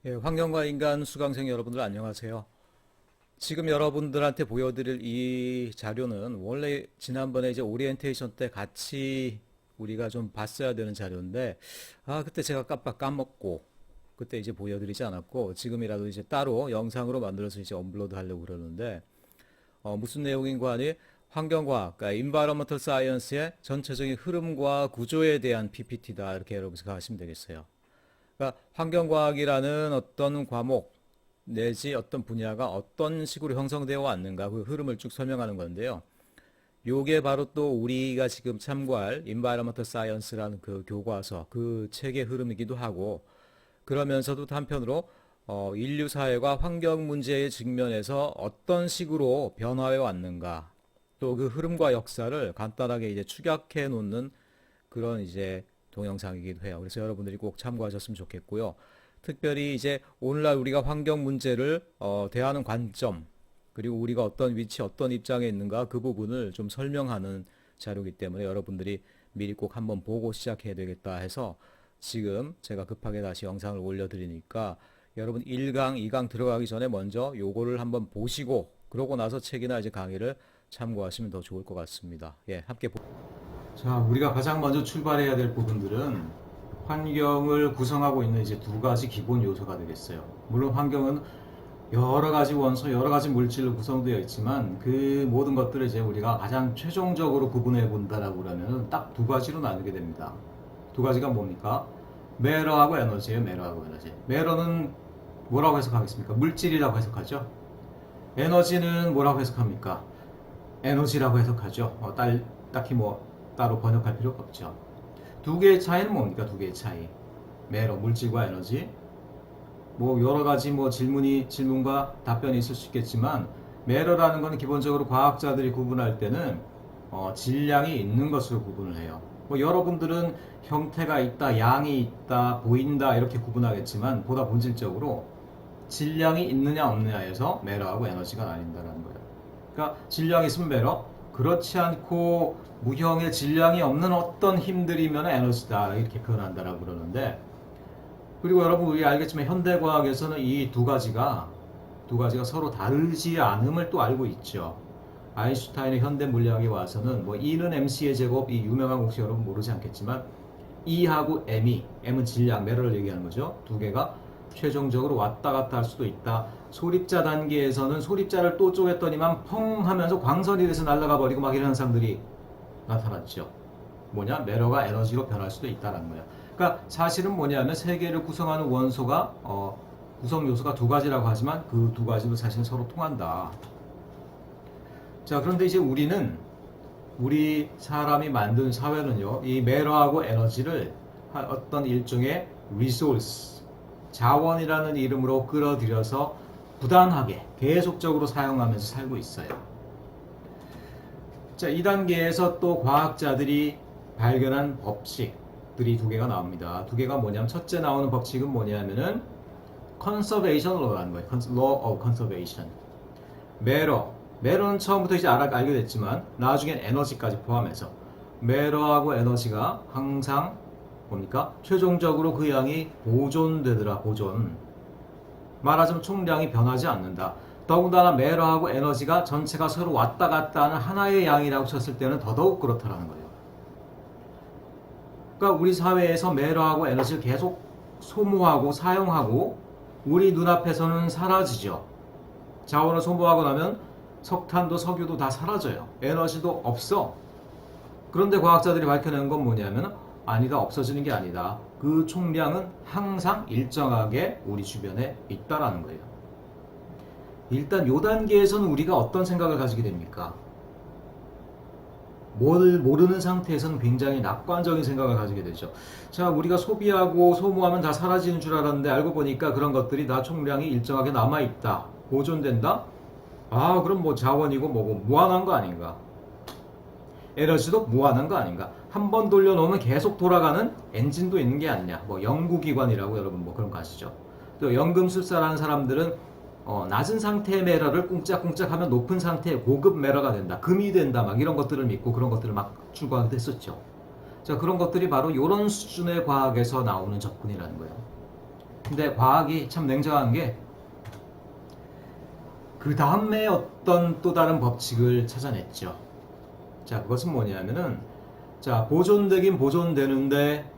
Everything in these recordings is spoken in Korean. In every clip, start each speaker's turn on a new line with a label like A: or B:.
A: 예, 환경과 인간 수강생 여러분들 안녕하세요. 지금 여러분들한테 보여드릴 이 자료는 원래 지난번에 이제 오리엔테이션 때 같이 우리가 좀 봤어야 되는 자료인데, 그때 제가 깜빡 까먹고, 그때 이제 보여드리지 않았고, 지금이라도 이제 따로 영상으로 만들어서 이제 업로드 하려고 그러는데, 무슨 내용인가 하니, 환경과학, 그러니까 Environmental Science의 전체적인 흐름과 구조에 대한 PPT다. 이렇게 여러분 생각하시면 되겠어요. 그러니까 환경과학이라는 어떤 과목 내지 어떤 분야가 어떤 식으로 형성되어 왔는가 그 흐름을 쭉 설명하는 건데요. 요게 바로 또 우리가 지금 참고할 Environmental Science라는 그 교과서 그 책의 흐름이기도 하고 그러면서도 한편으로 인류 사회가 환경 문제의 직면에서 어떤 식으로 변화해 왔는가 또 그 흐름과 역사를 간단하게 이제 축약해 놓는 그런 이제 동영상이기도 해요. 그래서 여러분들이 꼭 참고하셨으면 좋겠고요. 특별히 이제 오늘날 우리가 환경 문제를 대하는 관점 그리고 우리가 어떤 위치 어떤 입장에 있는가 그 부분을 좀 설명하는 자료이기 때문에 여러분들이 미리 꼭 한번 보고 시작해야 되겠다 해서 지금 제가 급하게 다시 영상을 올려드리니까 여러분 1강, 2강 들어가기 전에 먼저 요거를 한번 보시고 그러고 나서 책이나 이제 강의를 참고하시면 더 좋을 것 같습니다. 예, 함께 자, 우리가 가장 먼저 출발해야 될 부분들은 환경을 구성하고 있는 이제 두 가지 기본 요소가 되겠어요. 물론 환경은 여러 가지 원소, 여러 가지 물질로 구성되어 있지만 그 모든 것들을 이제 우리가 가장 최종적으로 구분해 본다라고 그러면 딱 두 가지로 나누게 됩니다. 두 가지가 뭡니까? 매러하고 에너지예요. 매러하고 에너지. 매러는 뭐라고 해석하겠습니까? 물질이라고 해석하죠. 에너지는 뭐라고 해석합니까? 에너지라고 해석하죠. 딱히 뭐 따로 번역할 필요가 없죠. 두 개의 차이는 뭡니까? 두 개의 차이. 매러, 물질과 에너지. 뭐 여러 가지 뭐 질문과 답변이 있을 수 있겠지만 매러라는 것은 기본적으로 과학자들이 구분할 때는 질량이 있는 것으로 구분을 해요. 뭐 여러분들은 형태가 있다, 양이 있다, 보인다 이렇게 구분하겠지만 보다 본질적으로 질량이 있느냐 없느냐에서 매러하고 에너지가 나뉜다는 거예요. 그러니까 질량이 있으면 매러, 그렇지 않고 무형의 질량이 없는 어떤 힘들이면 에너지다 이렇게 표현한다라고 그러는데 그리고 여러분 우리 알겠지만 현대과학에서는 이 두 가지가 서로 다르지 않음을 또 알고 있죠. 아인슈타인의 현대 물리학에 와서는 뭐 E는 mc의 제곱 이 유명한 공식 여러분 모르지 않겠지만 E하고 M은 질량, 매러를 얘기하는 거죠. 두 개가 최종적으로 왔다 갔다 할 수도 있다. 소립자 단계에서는 소립자를 또 쪼갰더니만 펑 하면서 광선이 돼서 날아가 버리고 막 이런 현상들이 나타났죠. 뭐냐? 매러가 에너지로 변할 수도 있다는 거야. 그러니까 사실은 뭐냐면 세계를 구성하는 원소가 구성 요소가 두 가지라고 하지만 그 두 가지도 사실 서로 통한다. 자, 그런데 이제 우리 사람이 만든 사회는요, 이 매러하고 에너지를 어떤 일종의 resource, 자원이라는 이름으로 끌어들여서 부단하게 계속적으로 사용하면서 살고 있어요. 자, 이 단계에서 또 과학자들이 발견한 법칙들이 두 개가 나옵니다. 두 개가 뭐냐면 첫째 나오는 법칙은 뭐냐면은 conservation law라는 거예요. law of conservation. 매러는 처음부터 이제 알게 됐지만 나중엔 에너지까지 포함해서 매러하고 에너지가 항상 뭡니까? 최종적으로 그 양이 보존되더라. 보존. 말하자면 총량이 변하지 않는다. 더군다나 매러하고 에너지가 전체가 서로 왔다 갔다 하는 하나의 양이라고 쳤을 때는 더더욱 그렇다라는 거예요. 그러니까 우리 사회에서 매러하고 에너지를 계속 소모하고 사용하고 우리 눈앞에서는 사라지죠. 자원을 소모하고 나면 석탄도 석유도 다 사라져요. 에너지도 없어. 그런데 과학자들이 밝혀낸 건 뭐냐면 아니다, 없어지는 게 아니다. 그 총량은 항상 일정하게 우리 주변에 있다라는 거예요. 일단 요 단계에서는 우리가 어떤 생각을 가지게 됩니까? 뭘 모르는 상태에서는 굉장히 낙관적인 생각을 가지게 되죠. 자, 우리가 소비하고 소모하면 다 사라지는 줄 알았는데 알고 보니까 그런 것들이 다 총량이 일정하게 남아있다. 보존된다? 그럼 뭐 자원이고 뭐고 무한한 거 아닌가? 에너지도 무한한 거 아닌가? 한 번 돌려놓으면 계속 돌아가는 엔진도 있는 게 아니냐? 뭐 연구기관이라고 여러분 뭐 그런 거 아시죠? 또 연금술사라는 사람들은 낮은 상태의 매러를 꽁짝꽁짝 하면 높은 상태의 고급 매러가 된다. 금이 된다. 막 이런 것들을 믿고 그런 것들을 막 추구하기도 했었죠. 자, 그런 것들이 바로 이런 수준의 과학에서 나오는 접근이라는 거예요. 근데 과학이 참 냉정한 게 그 다음에 어떤 또 다른 법칙을 찾아냈죠. 자, 그것은 뭐냐면은 자, 보존되긴 보존되는데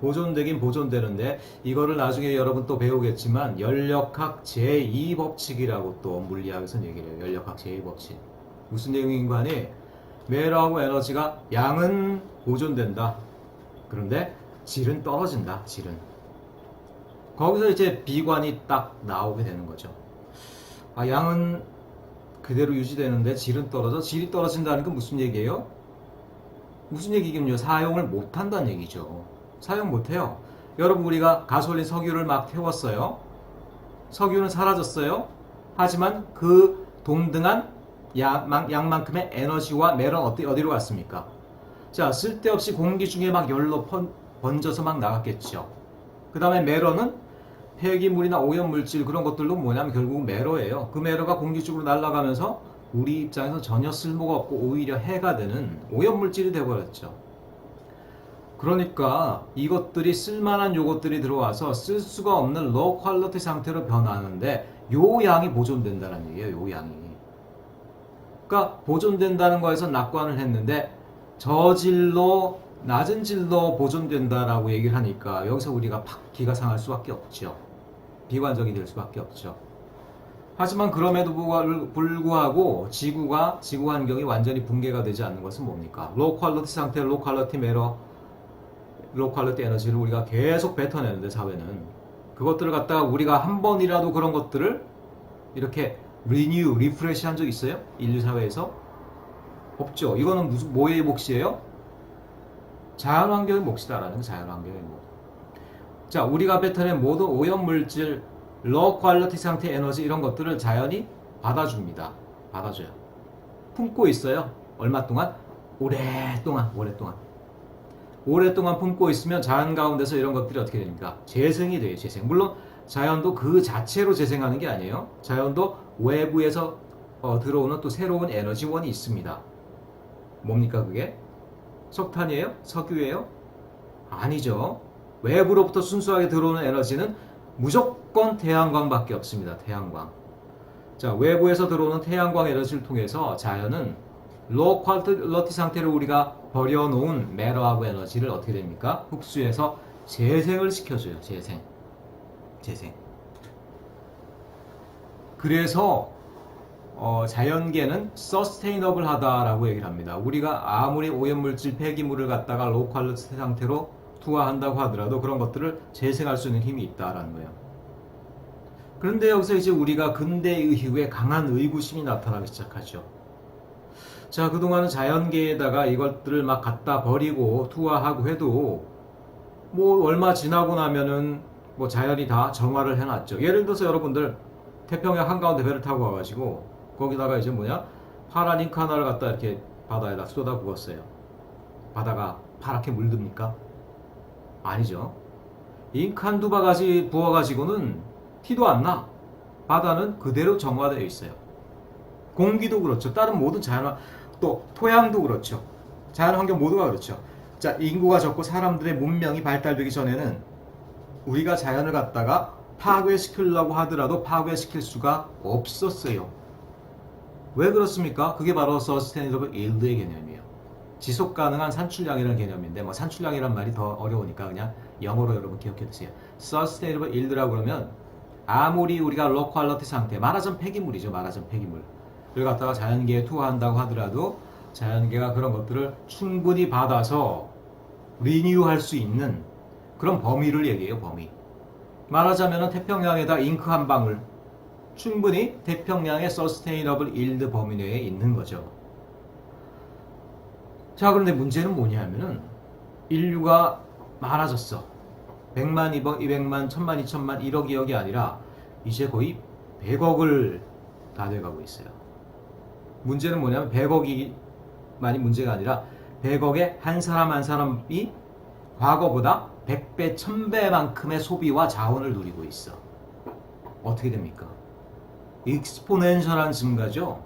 A: 보존되긴 보존되는데 이거를 나중에 여러분 또 배우겠지만 연력학 제2법칙이라고 또 물리학에서는 얘기를 해요. 연력학 제2법칙. 무슨 내용인 거 아니? 매러하고 에너지가 양은 보존된다. 그런데 질은 떨어진다. 질은. 거기서 이제 비관이 딱 나오게 되는 거죠. 아, 양은 그대로 유지되는데 질은 떨어져? 질이 떨어진다는 건 무슨 얘기예요? 무슨 얘기겠냐? 사용을 못한다는 얘기죠. 사용 못해요. 여러분, 우리가 가솔린 석유를 막 태웠어요. 석유는 사라졌어요. 하지만 그 동등한 양만큼의 에너지와 매런 어디로 갔습니까? 자, 쓸데없이 공기 중에 막 열로 번져서 막 나갔겠죠. 그 다음에 매런은 폐기물이나 오염물질 그런 것들도 뭐냐면 결국 매러예요. 그 매러가 공기 쪽으로 날아가면서 우리 입장에서 전혀 쓸모가 없고 오히려 해가 되는 오염물질이 되어버렸죠. 그러니까 이것들이 쓸만한 요것들이 들어와서 쓸 수가 없는 로우 퀄리티 상태로 변하는데 요 양이 보존된다는 얘기예요. 요 양이. 그러니까 보존된다는 거에서 낙관을 했는데 저질로 낮은 질로 보존된다라고 얘기를 하니까 여기서 우리가 팍 기가 상할 수밖에 없죠. 비관적이 될 수밖에 없죠. 하지만 그럼에도 불구하고 지구 환경이 완전히 붕괴가 되지 않는 것은 뭡니까? 로우 퀄리티 상태, 로우 퀄리티 매러, 로우 퀄리티 에너지를 우리가 계속 뱉어내는데 사회는 그것들을 갖다가 우리가 한 번이라도 그런 것들을 이렇게 리프레시 한 적 있어요? 인류 사회에서? 없죠. 이거는 무슨 뭐의 몫이에요? 자연환경의 몫이다라는 거, 자연환경의 몫. 자, 우리가 뱉어낸 모든 오염물질, 로우 퀄리티 상태 에너지 이런 것들을 자연이 받아줍니다. 받아줘요. 품고 있어요. 얼마 동안? 오랫동안 품고 있으면 자연 가운데서 이런 것들이 어떻게 됩니까? 재생이 돼요. 재생. 물론 자연도 그 자체로 재생하는 게 아니에요. 자연도 외부에서 들어오는 또 새로운 에너지원이 있습니다. 뭡니까 그게? 석탄이에요? 석유예요? 아니죠. 외부로부터 순수하게 들어오는 에너지는 무조건 태양광밖에 없습니다. 태양광. 자, 외부에서 들어오는 태양광 에너지를 통해서 자연은 로우 퀄리티 상태로 우리가 버려놓은 매러하고 에너지를 어떻게 됩니까? 흡수해서 재생을 시켜줘요. 재생. 그래서 자연계는 서스테이너블 하다라고 얘기를 합니다. 우리가 아무리 오염물질, 폐기물을 갖다가 로우 퀄리티 상태로 투하한다고 하더라도 그런 것들을 재생할 수 있는 힘이 있다라는 거예요. 그런데 여기서 이제 우리가 근대 이후에 강한 의구심이 나타나기 시작하죠. 자, 그동안은 자연계에다가 이것들을 막 갖다 버리고 투하하고 해도 뭐 얼마 지나고 나면은 뭐 자연이 다 정화를 해놨죠. 예를 들어서 여러분들 태평양 한가운데 배를 타고 와가지고 거기다가 이제 파란 잉크 하나를 갖다 이렇게 바다에다 쏟아 부었어요. 바다가 파랗게 물듭니까? 아니죠. 잉크 한두 바가지 부어가지고는 티도 안 나. 바다는 그대로 정화되어 있어요. 공기도 그렇죠. 다른 모든 또 토양도 그렇죠. 자연환경 모두가 그렇죠. 자, 인구가 적고 사람들의 문명이 발달되기 전에는 우리가 자연을 갖다가 파괴시키려고 하더라도 파괴시킬 수가 없었어요. 왜 그렇습니까? 그게 바로 Sustainable Yield의 개념이에요. 지속 가능한 산출량이라는 개념인데 산출량이란 말이 더 어려우니까 그냥 영어로 여러분 기억해 두세요. Sustainable Yield라고 그러면 아무리 우리가 low quality 상태, 말하자면 폐기물이죠. 말하자면 폐기물. 그걸 갖다가 자연계에 투하한다고 하더라도 자연계가 그런 것들을 충분히 받아서 리뉴할 수 있는 그런 범위를 얘기해요. 범위. 말하자면 태평양에다 잉크 한 방울 충분히 태평양의 Sustainable Yield 범위 내에 있는 거죠. 자, 그런데 문제는 뭐냐면은 인류가 많아졌어. 100만, 200만, 1000만, 2000만, 1억, 2억이 아니라 이제 거의 100억을 다 돼가고 있어요. 문제는 뭐냐면 100억이 만이 문제가 아니라 100억에 한 사람 한 사람이 과거보다 100배, 1000배만큼의 소비와 자원을 누리고 있어. 어떻게 됩니까? 익스포넨셜한 증가죠.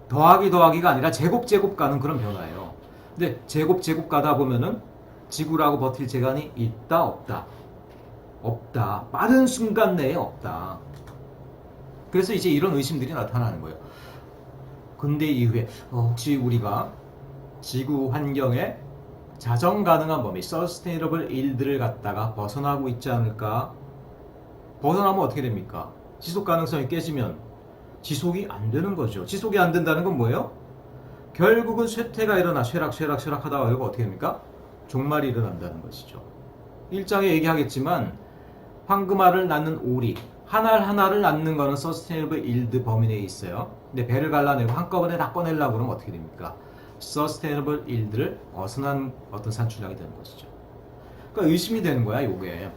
A: 더하기가 아니라 제곱 가는 그런 변화예요. 근데 제곱 가다 보면은 지구라고 버틸 재간이 있다 없다. 없다. 빠른 순간 내에 없다. 그래서 이제 이런 의심들이 나타나는 거예요. 근대 이후에 혹시 우리가 지구 환경에 자정 가능한 범위, sustainable yield를 갖다가 벗어나고 있지 않을까? 벗어나면 어떻게 됩니까? 지속 가능성이 깨지면 지속이 안 되는 거죠. 지속이 안 된다는 건 뭐예요? 결국은 쇠퇴가 일어나 쇠락 하다가 결국 어떻게 됩니까? 종말이 일어난다는 것이죠. 일장에 얘기하겠지만 황금알을 낳는 오리 한 알 하나를 낳는 거는 서스테이너블 일드 범위 내에 있어요. 근데 배를 갈라내고 한꺼번에 다 꺼내려고 그러면 어떻게 됩니까? 서스테이너블 일드를 벗어난 어떤 산출량이 되는 것이죠. 그러니까 의심이 되는 거야, 요게.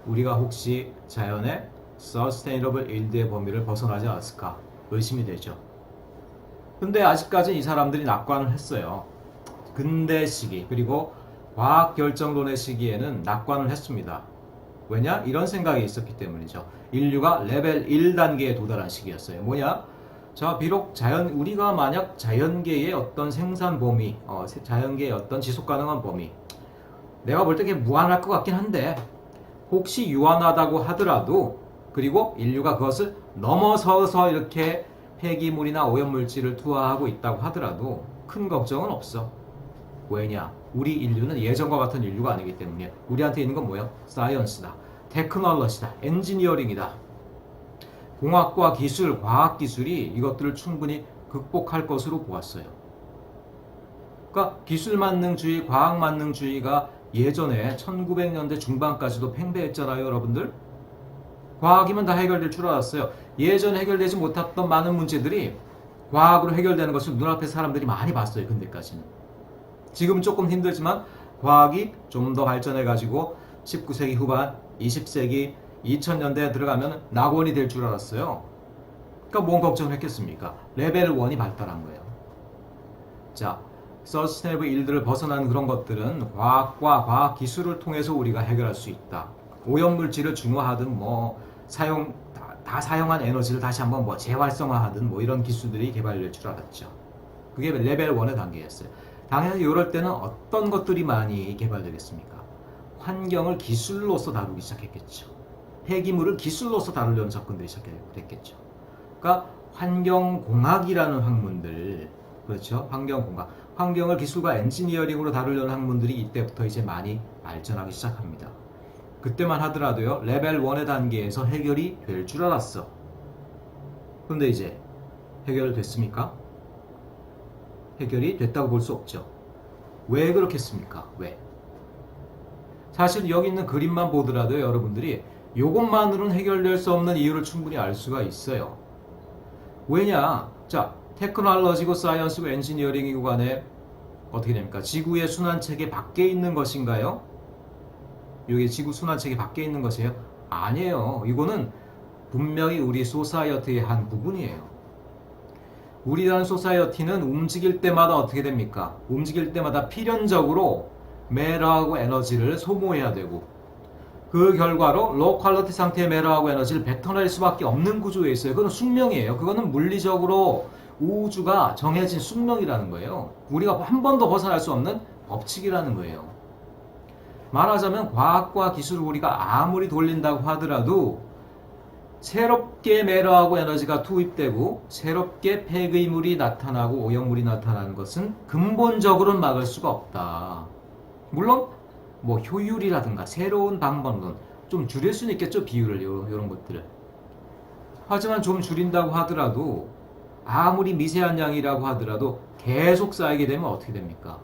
A: 우리가 혹시 자연의 서스테이너블 일드의 범위를 벗어나지 않았을까? 의심이 되죠. 근데 아직까지 이 사람들이 낙관을 했어요. 근대 시기 그리고 과학 결정론의 시기에는 낙관을 했습니다. 왜냐? 이런 생각이 있었기 때문이죠. 인류가 레벨 1단계에 도달한 시기였어요. 뭐냐? 자, 비록 우리가 만약 자연계의 어떤 생산 범위, 자연계의 어떤 지속 가능한 범위, 내가 볼 때 그게 무한할 것 같긴 한데, 혹시 유한하다고 하더라도, 그리고 인류가 그것을 넘어서서 이렇게 폐기물이나 오염물질을 투하하고 있다고 하더라도 큰 걱정은 없어. 왜냐? 우리 인류는 예전과 같은 인류가 아니기 때문에 우리한테 있는 건 뭐예요? 사이언스다, 테크놀로지다, 엔지니어링이다. 공학과 기술, 과학기술이 이것들을 충분히 극복할 것으로 보았어요. 그러니까 기술만능주의, 과학만능주의가 예전에 1900년대 중반까지도 팽배했잖아요, 여러분들. 과학이면 다 해결될 줄 알았어요. 예전에 해결되지 못했던 많은 문제들이 과학으로 해결되는 것을 눈앞에 사람들이 많이 봤어요, 근대까지는. 지금 조금 힘들지만 과학이 좀 더 발전해가지고 19세기 후반, 20세기, 2000년대에 들어가면 낙원이 될 줄 알았어요. 그러니까 뭔 걱정을 했겠습니까? 레벨 1이 발달한 거예요. 자, 서스테이너블 일들을 벗어난 그런 것들은 과학과 과학 기술을 통해서 우리가 해결할 수 있다. 오염물질을 중화하든 다 사용한 에너지를 다시 한번 재활성화하든 이런 기술들이 개발될 줄 알았죠. 그게 레벨 1의 단계였어요. 당연히 이럴 때는 어떤 것들이 많이 개발되겠습니까? 환경을 기술로서 다루기 시작했겠죠. 폐기물을 기술로서 다루려는 접근들이 시작됐겠죠. 그러니까 환경공학이라는 학문들, 그렇죠? 환경공학, 환경을 기술과 엔지니어링으로 다루려는 학문들이 이때부터 이제 많이 발전하기 시작합니다. 그때만 하더라도요, 레벨 1의 단계에서 해결이 될 줄 알았어. 그런데 이제 해결됐습니까? 해결이 됐다고 볼 수 없죠. 왜 그렇겠습니까? 왜? 사실 여기 있는 그림만 보더라도 여러분들이 이것만으로는 해결될 수 없는 이유를 충분히 알 수가 있어요. 왜냐? 자, 테크놀로지고 사이언스고 엔지니어링이고 간에 어떻게 됩니까? 지구의 순환체계 밖에 있는 것인가요? 이게 지구 순환체계 밖에 있는 것이에요? 아니에요. 이거는 분명히 우리 소사이어티의 한 부분이에요. 우리라는 소사이어티는 움직일 때마다 어떻게 됩니까? 움직일 때마다 필연적으로 매러하고 에너지를 소모해야 되고, 그 결과로 로우 퀄리티 상태의 매러하고 에너지를 뱉어낼 수밖에 없는 구조에 있어요. 그건 숙명이에요. 그거는 물리적으로 우주가 정해진 숙명이라는 거예요. 우리가 한 번도 벗어날 수 없는 법칙이라는 거예요. 말하자면 과학과 기술을 우리가 아무리 돌린다고 하더라도 새롭게 매러하고 에너지가 투입되고 새롭게 폐기물이 나타나고 오염물이 나타나는 것은 근본적으로는 막을 수가 없다. 물론 효율이라든가 새로운 방법론 좀 줄일 수는 있겠죠, 비율을, 이런 것들을. 하지만 좀 줄인다고 하더라도 아무리 미세한 양이라고 하더라도 계속 쌓이게 되면 어떻게 됩니까?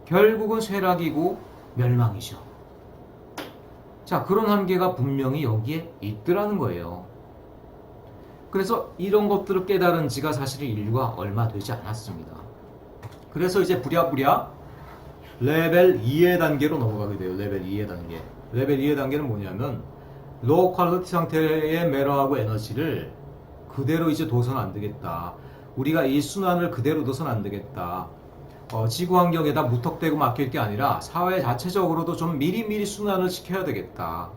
A: 결국은 쇠락이고 멸망이죠. 자, 그런 한계가 분명히 여기에 있더라는 거예요. 그래서 이런 것들을 깨달은 지가 사실 인류가 얼마 되지 않았습니다. 그래서 이제 부랴부랴 레벨 2의 단계로 넘어가게 돼요. 레벨 2의 단계. 레벨 2의 단계는 뭐냐면 로우 퀄리티 상태의 매러하고 에너지를 그대로 이제 둬서는 안 되겠다. 우리가 이 순환을 그대로 둬서는 안 되겠다. 지구 환경에다 무턱대고 맡길 게 아니라 사회 자체적으로도 좀 미리미리 순환을 시켜야 되겠다.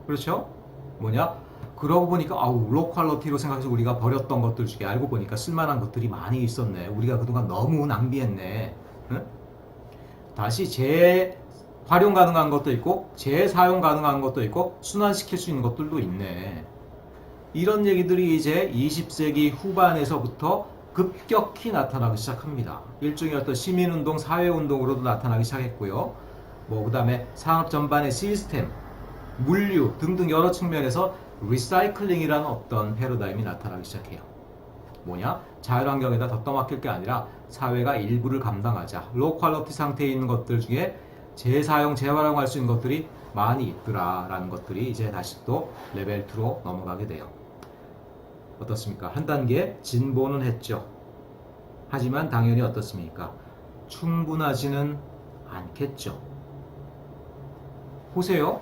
A: 그렇죠? 뭐냐? 그러고 보니까 로우 퀄리티로 생각해서 우리가 버렸던 것들 중에 알고 보니까 쓸만한 것들이 많이 있었네. 우리가 그동안 너무 낭비했네. 응? 다시 활용 가능한 것도 있고 재사용 가능한 것도 있고 순환시킬 수 있는 것들도 있네. 이런 얘기들이 이제 20세기 후반에서부터 급격히 나타나기 시작합니다. 일종의 어떤 시민운동, 사회운동으로도 나타나기 시작했고요. 뭐 그다음에 산업 전반의 시스템, 물류 등등 여러 측면에서 리사이클링이라는 어떤 패러다임이 나타나기 시작해요. 뭐냐? 자율환경에다 더 떠맡길 게 아니라 사회가 일부를 감당하자. 로우 퀄리티 상태에 있는 것들 중에 재사용, 재활용할 수 있는 것들이 많이 있더라라는 것들이 이제 다시 또 레벨 2로 넘어가게 돼요. 어떻습니까? 한 단계 진보는 했죠. 하지만 당연히 어떻습니까? 충분하지는 않겠죠. 보세요.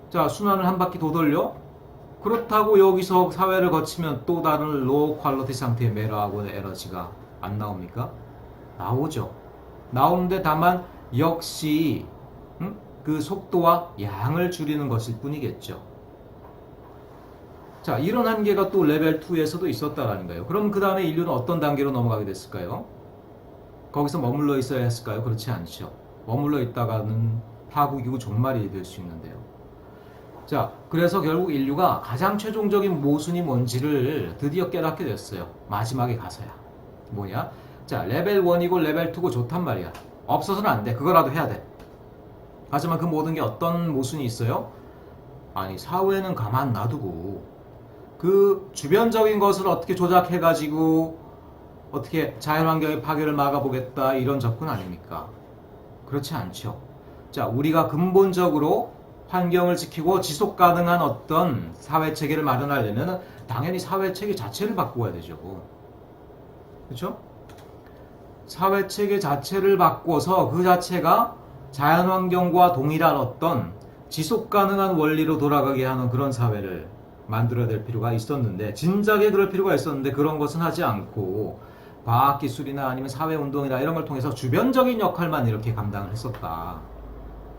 A: 자, 순환을 한 바퀴 더 돌려? 그렇다고 여기서 사회를 거치면 또 다른 로우 퀄리티 상태의 메러하고 에너지가 안 나옵니까? 나오죠. 나오는데 다만 역시 그 속도와 양을 줄이는 것일 뿐이겠죠. 자, 이런 한계가 또 레벨 2에서도 있었다라는 거예요. 그럼 그 다음에 인류는 어떤 단계로 넘어가게 됐을까요? 거기서 머물러 있어야 했을까요? 그렇지 않죠. 머물러 있다가는 파국이고 종말이 될 수 있는데요. 자, 그래서 결국 인류가 가장 최종적인 모순이 뭔지를 드디어 깨닫게 됐어요. 마지막에 가서야. 뭐냐? 자, 레벨 1이고 레벨 2고 좋단 말이야. 없어서는 안 돼. 그거라도 해야 돼. 하지만 그 모든 게 어떤 모순이 있어요? 아니, 사회는 가만 놔두고 그 주변적인 것을 어떻게 조작해가지고 어떻게 자연환경의 파괴를 막아보겠다 이런 접근 아닙니까? 그렇지 않죠. 자, 우리가 근본적으로 환경을 지키고 지속 가능한 어떤 사회 체계를 마련하려면 당연히 사회 체계 자체를 바꿔야 되죠. 그렇죠? 사회 체계 자체를 바꿔서 그 자체가 자연환경과 동일한 어떤 지속 가능한 원리로 돌아가게 하는 그런 사회를 만들어야 될 필요가 있었는데, 진작에 그럴 필요가 있었는데 그런 것은 하지 않고 과학기술이나 아니면 사회운동이나 이런 걸 통해서 주변적인 역할만 이렇게 감당을 했었다.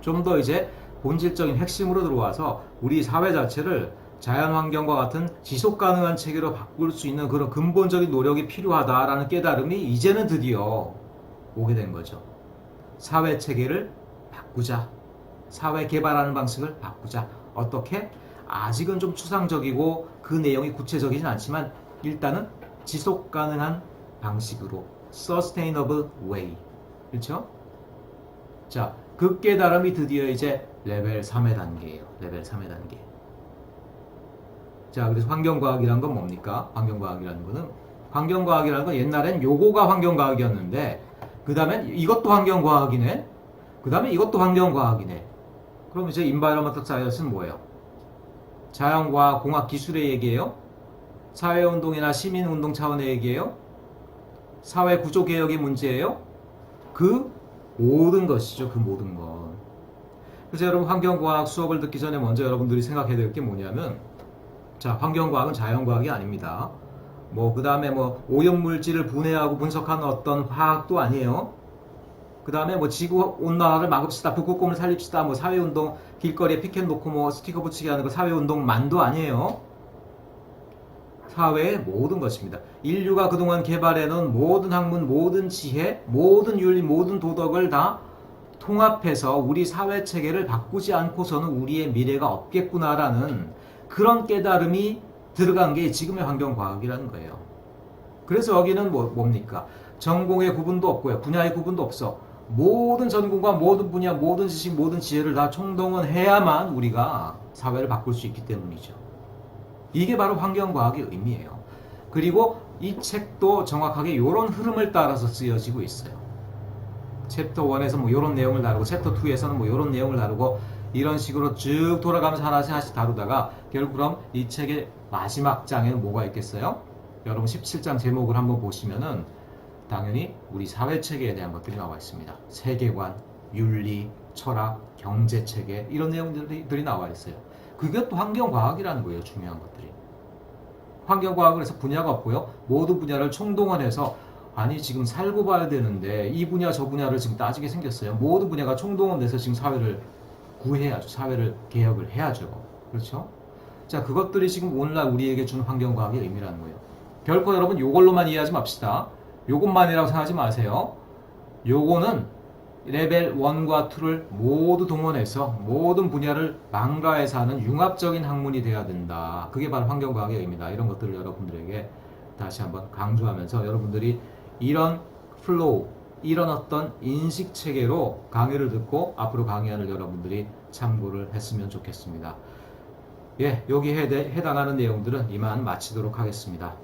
A: 좀 더 이제 본질적인 핵심으로 들어와서 우리 사회 자체를 자연환경과 같은 지속 가능한 체계로 바꿀 수 있는 그런 근본적인 노력이 필요하다라는 깨달음이 이제는 드디어 오게 된 거죠. 사회 체계를 바꾸자. 사회 개발하는 방식을 바꾸자. 어떻게? 아직은 좀 추상적이고 그 내용이 구체적이진 않지만 일단은 지속 가능한 방식으로 sustainable way. 그렇죠? 자, 그 깨달음이 드디어 이제 레벨 3의 단계예요. 레벨 3의 단계. 자, 그래서 환경과학이란 건 뭡니까? 환경과학이라는 건 옛날엔 요거가 환경과학이었는데 그 다음엔 이것도 환경과학이네. 그 다음에 이것도 환경과학이네. 그럼 이제 environmental science는 뭐예요? 자연과학, 공학, 기술의 얘기예요? 사회운동이나 시민운동 차원의 얘기예요? 사회 구조 개혁의 문제예요? 그 모든 것이죠. 그 모든 것. 그래서 여러분 환경과학 수업을 듣기 전에 먼저 여러분들이 생각해야 될 게 뭐냐면, 자, 환경과학은 자연과학이 아닙니다. 뭐 그 다음에 뭐 오염물질을 분해하고 분석하는 어떤 화학도 아니에요. 그 다음에 뭐 지구 온난화를 막읍시다, 북극곰을 살립시다, 뭐 사회운동 길거리에 피켓 놓고 뭐 스티커 붙이게 하는 거 사회운동만도 아니에요. 사회의 모든 것입니다. 인류가 그동안 개발해놓은 모든 학문, 모든 지혜, 모든 윤리, 모든 도덕을 다 통합해서 우리 사회 체계를 바꾸지 않고서는 우리의 미래가 없겠구나라는 그런 깨달음이 들어간 게 지금의 환경과학이라는 거예요. 그래서 여기는 뭡니까? 전공의 구분도 없고요. 분야의 구분도 없어. 모든 전공과 모든 분야, 모든 지식, 모든 지혜를 다 총동원해야만 우리가 사회를 바꿀 수 있기 때문이죠. 이게 바로 환경과학의 의미예요. 그리고 이 책도 정확하게 이런 흐름을 따라서 쓰여지고 있어요. 챕터 1에서 뭐 이런 내용을 다루고 챕터 2에서는 뭐 이런 내용을 다루고 이런 식으로 쭉 돌아가면서 하나씩 다루다가 결국 그럼 이 책의 마지막 장에는 뭐가 있겠어요? 여러분 17장 제목을 한번 보시면은 당연히 우리 사회체계에 대한 것들이 나와 있습니다. 세계관, 윤리, 철학, 경제체계 이런 내용들이 나와 있어요. 그게 또 환경과학이라는 거예요. 중요한 것들이. 환경과학을 해서 분야가 없고요. 모든 분야를 총동원해서 아니 지금 살고 봐야 되는데 이 분야 저 분야를 지금 따지게 생겼어요. 모든 분야가 총동원돼서 지금 사회를 구해야죠. 사회를 개혁을 해야죠. 그렇죠? 자, 그것들이 지금 오늘날 우리에게 주는 환경과학의 의미라는 거예요. 결코 여러분 요걸로만 이해하지 맙시다. 요것만이라고 생각하지 마세요. 요거는 레벨 1과 2를 모두 동원해서 모든 분야를 망라해서 하는 융합적인 학문이 돼야 된다. 그게 바로 환경과학입니다. 이런 것들을 여러분들에게 다시 한번 강조하면서 여러분들이 이런 플로우, 이런 어떤 인식 체계로 강의를 듣고 앞으로 강의하는 여러분들이 참고를 했으면 좋겠습니다. 예, 여기에 해당하는 내용들은 이만 마치도록 하겠습니다.